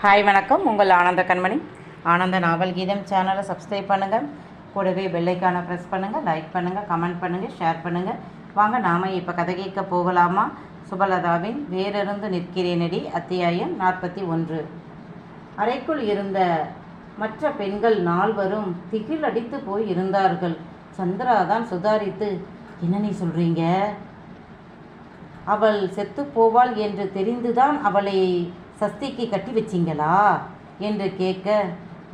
Hi வணக்கம். உங்கள் ஆனந்த கண்மணி. ஆனந்த நாவல் கீதம் சேனலை சப்ஸ்கிரைப் பண்ணுங்கள். கூடவே பெல்லைக்கான ப்ரெஸ் பண்ணுங்கள், லைக் பண்ணுங்கள், கமெண்ட் பண்ணுங்கள், ஷேர் பண்ணுங்கள். வாங்க நாம் இப்போ கதை கேட்க போகலாமா? சுபலதாவின் வேறிருந்து நிற்கிறேனடி அத்தியாயம் 41. அறைக்குள் இருந்த மற்ற பெண்கள் நால்வரும் திகில் அடித்து போய் இருந்தார்கள். சந்திராதான் சுதாரித்து, என்ன நீ சொல்கிறீங்க? அவள் செத்து போவாள் என்று தெரிந்துதான் அவளை சஸ்திக்கு கட்டி வச்சிங்களா என்று கேட்க,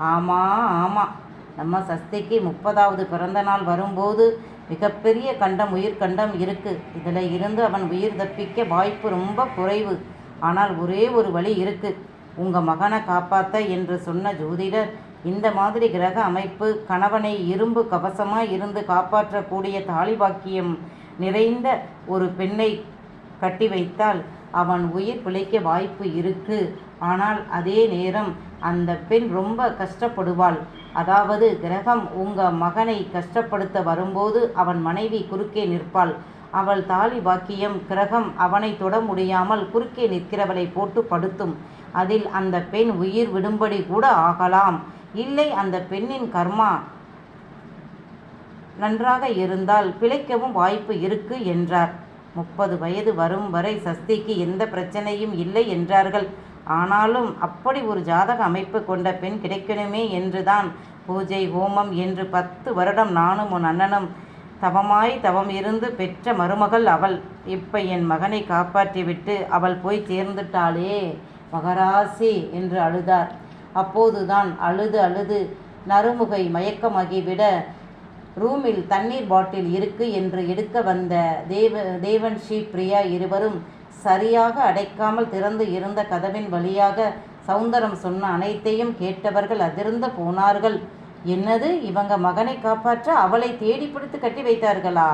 ஆமாம், நம்ம சஸ்திக்கு 30வது பிறந்த நாள் வரும்போது மிகப்பெரிய உயிர் கண்டம் இருக்குது. இதில் இருந்து அவன் உயிர் தப்பிக்க வாய்ப்பு ரொம்ப குறைவு. ஆனால் ஒரே ஒரு வழி இருக்குது, உங்கள் மகனை காப்பாற்ற என்று சொன்ன ஜோதிடர் இந்த மாதிரி கிரக அமைப்பு கணவனை இரும்பு கவசமாக இருந்து காப்பாற்றக்கூடிய தாலிபாக்கியம் நிறைந்த ஒரு பெண்ணை கட்டி வைத்தால் அவன் உயிர் பிழைக்க வாய்ப்பு இருக்கு. ஆனால் அதே நேரம் அந்த பெண் ரொம்ப கஷ்டப்படுவாள். அதாவது கிரகம் உங்கள் மகனை கஷ்டப்படுத்த வரும்போது அவன் மனைவி குறுக்கே நிற்பாள். அவள் தாலி பாக்கியம் கிரகம் அவனை தொட முடியாமல் குறுக்கே நிற்கிறவளை போட்டு படுத்தும். அதில் அந்த பெண் உயிர் விடும்படி கூட ஆகலாம். இல்லை, அந்த பெண்ணின் கர்மா நன்றாக இருந்தால் பிழைக்கவும் வாய்ப்பு இருக்கு என்றார். 30 வயது வரும் வரை சஸ்திக்கு எந்த பிரச்சனையும் இல்லை என்றார்கள். ஆனாலும் அப்படி ஒரு ஜாதக அமைப்பு கொண்ட பெண் கிடைக்கணுமே என்றுதான் பூஜை ஹோமம் என்று 10 வருடம் நானும் உன் அண்ணனும் தவம் இருந்து பெற்ற மருமகள் அவள். இப்போ என் மகனை காப்பாற்றிவிட்டு அவள் போய் சேர்ந்துட்டாளே மகராசி என்று அழுதார். அப்போதுதான் அழுது நறுமுகை மயக்கமாகிவிட ரூமில் தண்ணீர் பாட்டில் இருக்கு என்று எடுக்க வந்த தேவன்ஸ்ரீ பிரியா இருவரும் சரியாக அடைக்காமல் திறந்து இருந்த கதவின் வழியாக சௌந்தரம் சொன்ன அனைத்தையும் கேட்டவர்கள் அதிர்ந்து போனார்கள். என்னது, இவங்க மகனை காப்பாற்ற அவளை தேடி பிடித்து கட்டி வைத்தார்களா?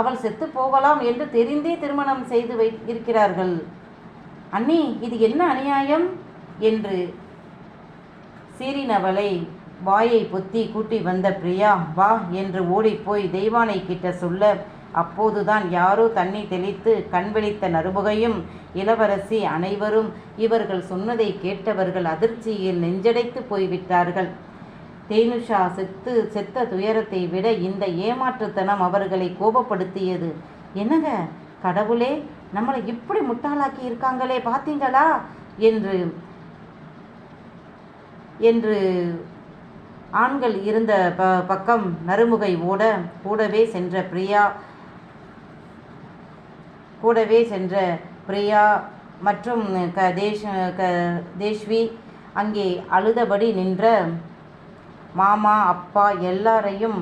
அவள் செத்து போகலாம் என்று தெரிந்தே திருமணம் செய்து இருக்கிறார்கள். அண்ணி, இது என்ன அநியாயம் என்று சீறினவளை வாயை பொத்தி கூட்டி வந்த பிரியா வா என்று ஓடிப்போய் தெய்வானை கிட்ட சொல்ல, அப்போதுதான் யாரோ தண்ணி தெளித்து கண் விழித்த நறுமுகையும் இளவரசி அனைவரும் இவர்கள் சொன்னதை கேட்டவர்கள் அதிர்ச்சியில் நெஞ்சடைத்து போய்விட்டார்கள். தேனுஷா செத்த துயரத்தை விட இந்த ஏமாற்றுத்தனம் அவர்களை கோபப்படுத்தியது. என்னங்க கடவுளே, நம்மளை இப்படி முட்டாளாக்கி இருக்காங்களே, பார்த்தீங்களா என்று ஆண்கள் இருந்த பக்கம் நறுமுகை ஓட கூடவே சென்ற பிரியா மற்றும் தேஷ்வி அங்கே அழுதபடி நின்ற மாமா அப்பா எல்லாரையும்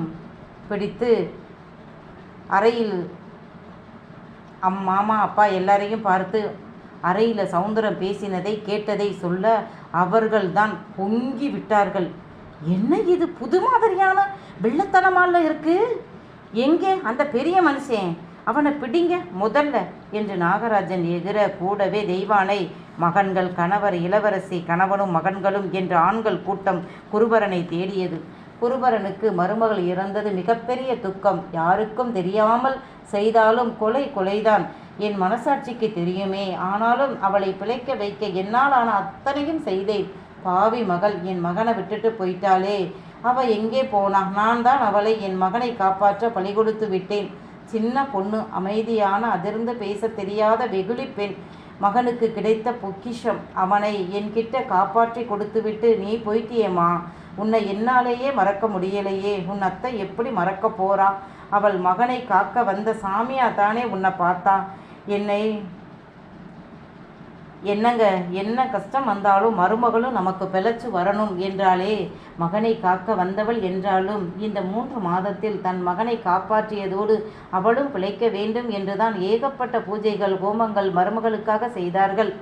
பிடித்து அறையில் மாமா அப்பா எல்லாரையும் பார்த்து அறையில் சௌந்தரம் பேசினதை கேட்டதை சொல்ல அவர்கள்தான் பொங்கி விட்டார்கள். என்ன இது புது மாதிரியான வெள்ளத்தனமால இருக்கு? எங்கே அந்த பெரிய மனுஷன்? அவனை பிடிங்க முதல்ல என்று நாகராஜன் எகிற கூடவே தெய்வானை மகன்கள், கணவர், இளவரசி கணவனும் மகன்களும் என்ற ஆண்கள் கூட்டம் குருபரனை தேடியது. குருபரனுக்கு மருமகள் இறந்தது மிகப்பெரிய துக்கம். யாருக்கும் தெரியாமல் செய்தாலும் கொலைதான். என் மனசாட்சிக்கு தெரியுமே. ஆனாலும் அவளை பிழைக்க வைக்க என்னால் ஆன அத்தனையும் செய்தேன். பாவி மகள் என் மகனை விட்டுட்டு போயிட்டாளே, அவள் எங்கே போனா? நான் தான் அவளை என் மகனை காப்பாற்ற பலி கொடுத்து விட்டேன். சின்ன பொண்ணு, அமைதியான அதிர்ந்து பேச தெரியாத வெகுளி பெண், மகனுக்கு கிடைத்த பொக்கிஷம். அவனை என்கிட்ட காப்பாற்றி கொடுத்துவிட்டு நீ போயிட்டியேம்மா. உன்னை என்னாலேயே மறக்க முடியலையே. உன் அத்தை எப்படி மறக்க போறா? அவள் மகனை காக்க வந்த சாமியா தானே உன்னை பார்த்தா. என்னங்க, என்ன கஷ்டம் வந்தாலும் மருமகளும் நமக்கு பிழைச்சு வரணும் என்றாலே. மகனை காக்க வந்தவள் என்றாலும் இந்த 3 மாதத்தில் தன் மகனை காப்பாற்றியதோடு அவளும் பிழைக்க வேண்டும் என்றுதான் ஏகப்பட்ட பூஜைகள் ஹோமங்கள் மருமகளுக்காக செய்தார்கள்.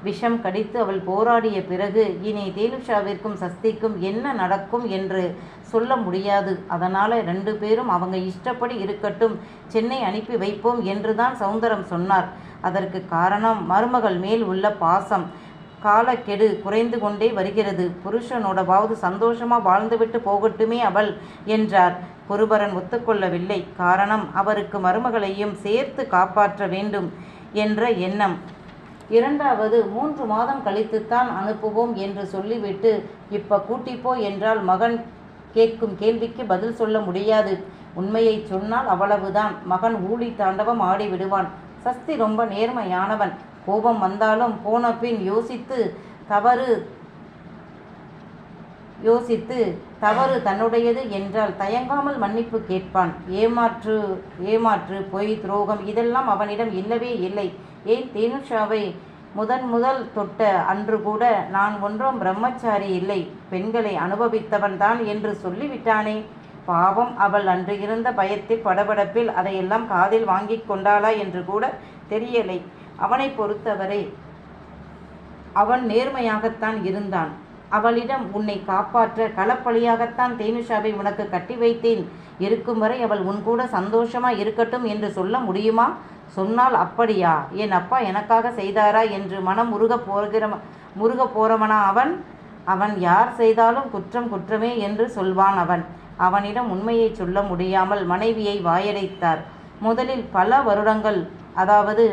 விஷம் கடித்து அவள் போராடிய பிறகு இனி தேனுஷாவிற்கும் சஸ்திக்கும் என்ன நடக்கும் என்று சொல்ல முடியாது. அதனால் 2 பேரும் அவங்க இஷ்டப்படி இருக்கட்டும், சென்னை அனுப்பி வைப்போம் என்றுதான் சௌந்தரம் சொன்னார். அதற்கு காரணம் மருமகள் மேல் உள்ள பாசம். காலக்கெடு குறைந்து கொண்டே வருகிறது. புருஷனோடவாவது சந்தோஷமாக வாழ்ந்துவிட்டு போகட்டுமே அவள் என்றார். குருபரன் ஒத்துக்கொள்ளவில்லை. காரணம், அவருக்கு மருமகளையும் சேர்த்து காப்பாற்ற வேண்டும் என்ற எண்ணம். இரண்டாவது 3 மாதம் கழித்துத்தான் அனுப்புவோம் என்று சொல்லிவிட்டு இப்ப கூட்டிப்போ என்றால் மகன் கேட்கும் கேள்விக்கு பதில் சொல்ல முடியாது. உண்மையை சொன்னால் அவ்வளவுதான். மகன் ஊழி தாண்டவம் ஆடி விடுவான். சஸ்தி ரொம்ப நேர்மையானவன். கோபம் வந்தாலும் போன பின் யோசித்து தவறு தன்னுடையது என்றால் தயங்காமல் மன்னிப்பு கேட்பான். ஏமாற்று பொய் துரோகம் இதெல்லாம் அவனிடம் இல்லவே இல்லை. ஏன் தேனுஷாவை முதல் தொட்ட அன்று கூட நான் ஒன்றும் பிரம்மச்சாரி இல்லை, பெண்களை அனுபவித்தவன் தான் என்று சொல்லிவிட்டானே. பாவம், அவள் அன்று இருந்த பயத்தில் படபடப்பில் அதையெல்லாம் காதில் வாங்கி கொண்டாளா என்று கூட தெரியலை. அவனை பொறுத்தவரை அவன் நேர்மையாகத்தான் இருந்தான். அவளிடம் உன்னை காப்பாற்ற களப்பலியாகத்தான் தேனுஷாவை உனக்கு கட்டி வைத்தேன். இருக்கும் வரை அவள் உன் கூட சந்தோஷமா இருக்கட்டும் என்று சொல்ல முடியுமா? சொன்னால் அப்படியா, என் அப்பா எனக்காக செய்தாரா என்று மனம் முருக போறவனா அவன் யார் செய்தாலும் குற்றம் குற்றமே என்று சொல்வான். அவனிடம் உண்மையை சொல்ல முடியாமல் மனைவியை வாயடைத்தார். முதலில் பல வருடங்கள், அதாவது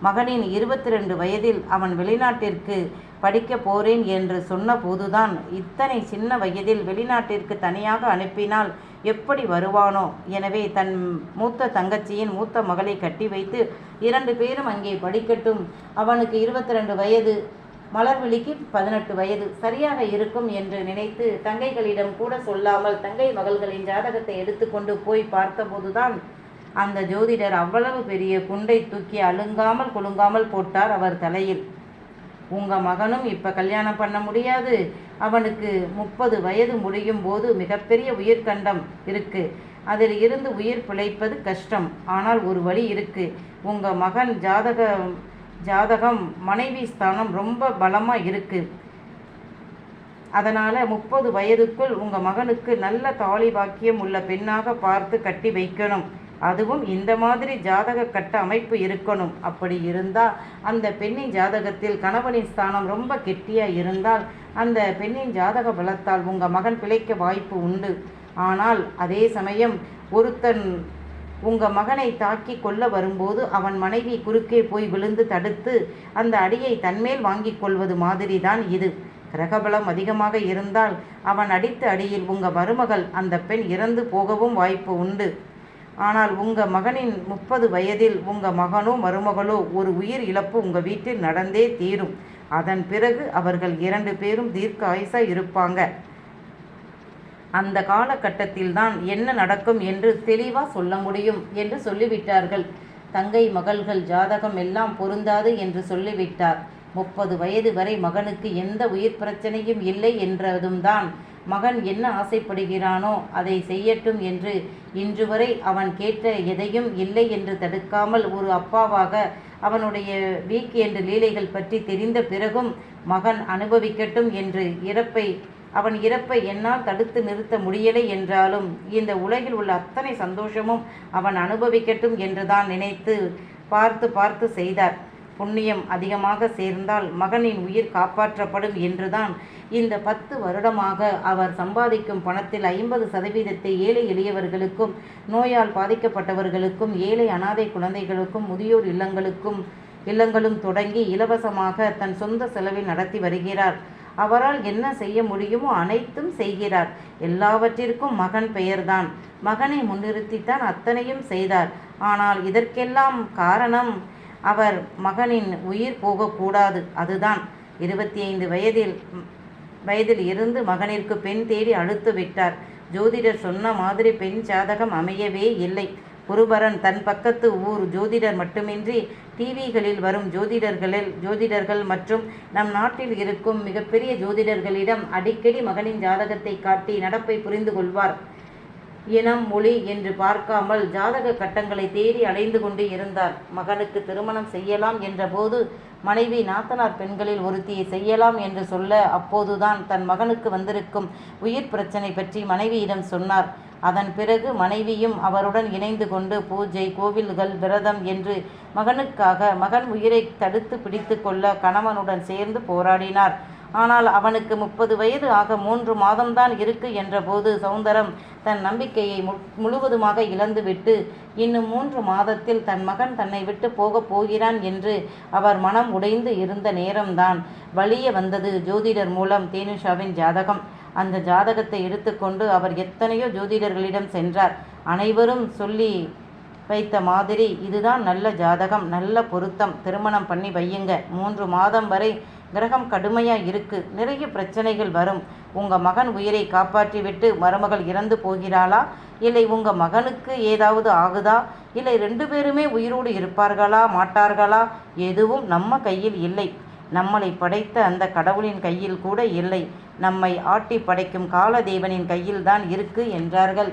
மகனின் 22 வயதில் அவன் வெளிநாட்டிற்கு படிக்க போறேன் என்று சொன்ன போதுதான் இத்தனை சின்ன வயதில் வெளிநாட்டிற்கு தனியாக அனுப்பினால் எப்படி வருவானோ. எனவே தன் மூத்த தங்கச்சியின் மூத்த மகளை கட்டி வைத்து 2 பேரும் அங்கே படிக்கட்டும், அவனுக்கு 22 வயது, மலர்விழிக்கு 18 வயது சரியாக இருக்கும் என்று நினைத்து தங்கைகளிடம் கூட சொல்லாமல் தங்கை மகள்களின் ஜாதகத்தை எடுத்துக்கொண்டு போய் பார்த்தபோதுதான் அந்த ஜோதிடர் அவ்வளவு பெரிய குண்டை தூக்கி அழுங்காமல் குலுங்காமல் போட்டார் அவர் தலையில். உங்க மகனும் இப்ப கல்யாணம் பண்ண முடியாது, அவனுக்கு 30 வயது முடியும் போது மிகப்பெரிய உயிர்கண்டம் இருக்கு, அதில் இருந்து உயிர் பிழைப்பது கஷ்டம். ஆனால் ஒரு வழி இருக்கு. உங்க மகன் ஜாதகம் மனைவி ஸ்தானம் ரொம்ப பலமா இருக்கு. அதனால 30 வயதுக்குள் உங்க மகனுக்கு நல்ல தாலி பாக்கியம் உள்ள பெண்ணாக பார்த்து கட்டி வைக்கணும். அதுவும் இந்த மாதிரி ஜாதக கட்ட அமைப்பு இருக்கணும். அப்படி இருந்தால் அந்த பெண்ணின் ஜாதகத்தில் கணவனின் ஸ்தானம் ரொம்ப கெட்டியா இருந்தால் அந்த பெண்ணின் ஜாதக பலத்தால் உங்க மகன் பிழைக்க வாய்ப்பு உண்டு. ஆனால் அதே சமயம் ஒருத்தன் உங்க மகனை தாக்கி கொள்ள வரும்போது அவன் மனைவி குறுக்கே போய் விழுந்து தடுத்து அந்த அடியை தன்மேல் வாங்கி கொள்வது மாதிரி தான் இது. கிரகபலம் அதிகமாக இருந்தால் அவன் அடித்த அடியில் உங்க மருமகள் அந்த பெண் இறந்து போகவும் வாய்ப்பு உண்டு. ஆனால் உங்க மகனின் 30 வயதில் உங்க மகனோ மருமகளோ ஒரு உயிர் இழப்பு உங்க வீட்டில் நடந்தே தீரும். அதன் பிறகு அவர்கள் 2 பேரும் தீர்க்க ஆயுசா இருப்பாங்க. அந்த காலகட்டத்தில் தான் என்ன நடக்கும் என்று தெளிவா சொல்ல முடியும் என்று சொல்லிவிட்டார்கள். தங்கை மகள்கள் ஜாதகம் எல்லாம் பொருந்தாது என்று சொல்லிவிட்டார். 30 வயது வரை மகனுக்கு எந்த உயிர் பிரச்சனையும் இல்லை என்றதும் தான் மகன் என்ன ஆசைப்படுகிறானோ அதை செய்யட்டும் என்று இன்று வரை அவன் கேட்ட எதையும் இல்லை என்று தடுக்காமல் ஒரு அப்பாவாக அவனுடைய வீக்கெண்டு லீலைகள் பற்றி தெரிந்த பிறகும் மகன் அனுபவிக்கட்டும் என்று அவன் இறப்பை என்னால் தடுத்து நிறுத்த முடியலை என்றாலும் இந்த உலகில் உள்ள அத்தனை சந்தோஷமும் அவன் அனுபவிக்கட்டும் என்றுதான் நினைத்து பார்த்து செய்தார். புண்ணியம் அதிகமாக சேர்ந்தால் மகனின் உயிர் காப்பாற்றப்படும் என்றுதான் இந்த 10 வருடமாக அவர் சம்பாதிக்கும் பணத்தில் 50% ஏழை எளியவர்களுக்கும், நோயால் பாதிக்கப்பட்டவர்களுக்கும், ஏழை அனாதை குழந்தைகளுக்கும், முதியோர் இல்லங்களும் தொடங்கி இலவசமாக தன் சொந்த செலவில் நடத்தி வருகிறார். அவரால் என்ன செய்ய முடியுமோ அனைத்தும் செய்கிறார். எல்லாவற்றிற்கும் மகன் பெயர்தான். மகனை முன்னிறுத்தித்தான் அத்தனையும் செய்தார். ஆனால் இதற்கெல்லாம் காரணம் அவர் மகனின் உயிர் போகக்கூடாது. அதுதான் 25 வயதில் இருந்து மகனிற்கு பெண் தேடி அழுத்து விட்டார். ஜோதிடர் சொன்ன மாதிரி பெண் ஜாதகம் அமையவே இல்லை. குருபரன் தன் பக்கத்து ஊர் ஜோதிடர் மட்டுமின்றி டிவிகளில் வரும் ஜோதிடர்கள் மற்றும் நம் நாட்டில் இருக்கும் மிகப்பெரிய ஜோதிடர்களிடம் அடிக்கடி மகனின் ஜாதகத்தை காட்டி நடப்பை புரிந்து கொள்வார். இனம் மொழி என்று பார்க்காமல் ஜாதக கட்டங்களை தேடி அலைந்து கொண்டு இருந்தார். மகனுக்கு திருமணம் செய்யலாம் என்ற போது மனைவி நாத்தனார் பெண்களில் ஒருத்தியை செய்யலாம் என்று சொல்ல அப்போதுதான் தன் மகனுக்கு வந்திருக்கும் உயிர் பிரச்சனை பற்றி மனைவியிடம் சொன்னார். அதன் பிறகு மனைவியும் அவருடன் இணைந்து கொண்டு பூஜை, கோவில்கள், விரதம் என்று மகனுக்காக மகன் உயிரை தடுத்து பிடித்து கொள்ள கணவனுடன் சேர்ந்து போராடினார். ஆனால் அவனுக்கு 30 வயது ஆக 3 மாதம்தான் இருக்கு என்றபோது சௌந்தரம் தன் நம்பிக்கையை முழுவதுமாக இழந்துவிட்டு இன்னும் 3 மாதத்தில் தன் மகன் தன்னை விட்டு போகப் போகிறான் என்று அவர் மனம் உடைந்து இருந்த நேரம்தான் வலிய வந்தது ஜோதிடர் மூலம் தேனுஷாவின் ஜாதகம். அந்த ஜாதகத்தை எடுத்துக்கொண்டு அவர் எத்தனையோ ஜோதிடர்களிடம் சென்றார். அனைவரும் சொல்லி வைத்த மாதிரி, இதுதான் நல்ல ஜாதகம், நல்ல பொருத்தம், திருமணம் பண்ணி வையுங்க, 3 மாதம் வரை கிரகம் கடுமையாக இருக்கு, நிறைய பிரச்சனைகள் வரும், உங்கள் மகன் உயிரை காப்பாற்றிவிட்டு மருமகள் இறந்து போகிறாளா, இல்லை உங்கள் மகனுக்கு ஏதாவது ஆகுதா, இல்லை 2 பேருமே உயிரோடு இருப்பார்களா மாட்டார்களா, எதுவும் நம்ம கையில் இல்லை, நம்மளை படைத்த அந்த கடவுளின் கையில் கூட இல்லை, நம்மை ஆட்டி படைக்கும் காலதேவனின் கையில்தான் இருக்கு என்றார்கள்.